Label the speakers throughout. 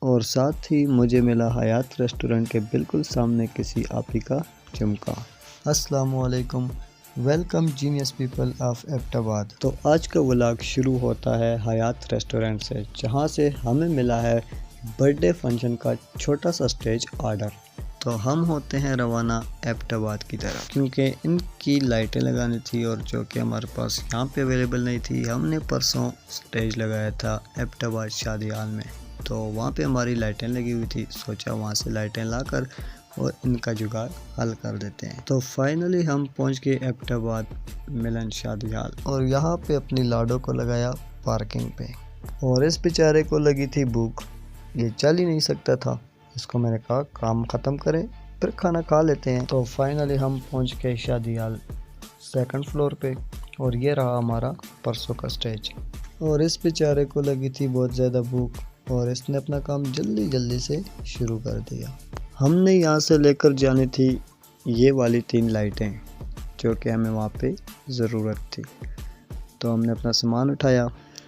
Speaker 1: اور ساتھ ہی مجھے ملا حیات ریسٹورنٹ کے بالکل سامنے کسی آپی کا جھمکا۔ السلام علیکم، welcome genius people of Abbottabad. تو آج کا ولاگ شروع ہوتا ہے حیات ریسٹورنٹ سے، جہاں سے ہمیں ملا ہے برتھ ڈے فنکشن کا چھوٹا سا سٹیج آرڈر۔ تو ہم ہوتے ہیں روانہ ایبٹ آباد کی طرف، کیونکہ ان کی لائٹیں لگانی تھی اور جو کہ ہمارے پاس یہاں پہ اویلیبل نہیں تھی۔ ہم نے پرسوں سٹیج لگایا تھا ایبٹ آباد شادی ہال میں، تو وہاں پہ ہماری لائٹیں لگی ہوئی تھی، سوچا وہاں سے لائٹیں لا کر اور ان کا جگاڑ حل کر دیتے ہیں۔ تو فائنلی ہم پہنچ گئے ایبٹ آباد ملن شادی ہال، اور یہاں پہ اپنی لاڈو کو لگایا پارکنگ پہ، اور اس بیچارے کو لگی تھی بھوک، یہ چل ہی نہیں سکتا تھا۔ اس کو میں نے کہا کام ختم کریں پھر کھانا کھا لیتے ہیں۔ تو فائنلی ہم پہنچ گئے شادی ہال سیکنڈ فلور پہ، اور یہ رہا ہمارا پرسوں کا سٹیج۔ اور اس بیچارے کو لگی تھی بہت زیادہ بھوک، اور اس نے اپنا کام جلدی سے شروع کر دیا۔ ہم نے یہاں سے لے کر جانی تھی یہ والی 3 لائٹیں، جو کہ ہمیں وہاں پہ ضرورت تھی۔ تو ہم نے اپنا سامان اٹھایا،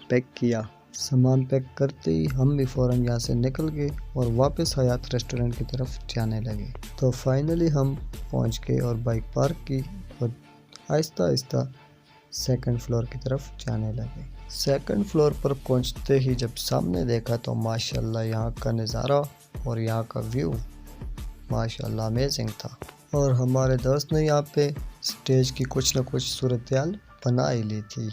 Speaker 1: پیک کیا۔ سامان پیک کرتے ہی ہم بھی فوراً یہاں سے نکل گئے اور واپس حیات ریسٹورنٹ کی طرف جانے لگے۔ تو فائنلی ہم پہنچ گئے اور بائک پارک کی اور آہستہ سیکنڈ فلور کی طرف جانے لگے۔ سیکنڈ فلور پر پہنچتے ہی جب سامنے دیکھا تو ماشاءاللہ یہاں کا نظارہ اور یہاں کا ویو ماشاءاللہ امیزنگ تھا، اور ہمارے دوست نے یہاں پہ سٹیج کی کچھ نہ کچھ صورتحال بنا ہی لی تھی۔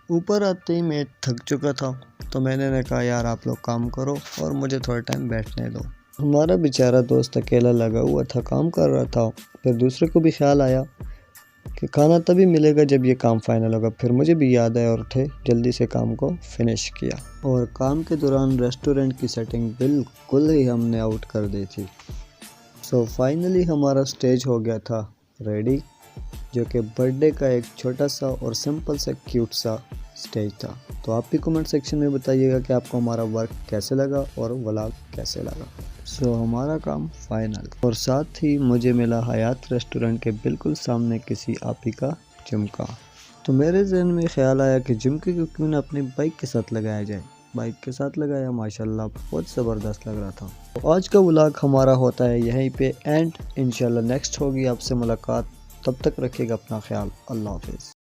Speaker 1: اوپر آتے ہی میں تھک چکا تھا، تو میں نے کہا یار آپ لوگ کام کرو اور مجھے تھوڑا ٹائم بیٹھنے دو۔ ہمارا بیچارہ دوست اکیلا لگا ہوا تھا، کام کر رہا تھا۔ پھر دوسرے کو بھی خیال آیا کہ کھانا تبھی ملے گا جب یہ کام فائنل ہوگا۔ پھر مجھے بھی یاد آیا اور اٹھے جلدی سے کام کو فنش کیا، اور کام کے دوران ریسٹورنٹ کی سیٹنگ بالکل ہی ہم نے آؤٹ کر دی تھی۔ سو فائنلی ہمارا سٹیج ہو گیا تھا ریڈی، جو کہ برتھ ڈے کا ایک چھوٹا سا اور سمپل سا کیوٹ سا سٹیج تھا۔ تو آپ بھی کمنٹ سیکشن میں بتائیے گا کہ آپ کو ہمارا ورک کیسے لگا اور ولاگ کیسے لگا۔ سو ہمارا کام فائنل، اور ساتھ ہی مجھے ملا حیات ریسٹورنٹ کے بالکل سامنے کسی آپی کا جھمکا۔ تو میرے ذہن میں خیال آیا کہ جھمکے کو کیوں نہ اپنی بائک کے ساتھ لگایا جائے۔ بائک کے ساتھ لگایا، ماشاءاللہ بہت زبردست لگ رہا تھا۔ تو آج کا ولاگ ہمارا ہوتا ہے یہیں پہ اینڈ، انشاءاللہ نیکسٹ ہوگی آپ سے ملاقات۔ تب تک رکھیے گا اپنا خیال، اللہ حافظ۔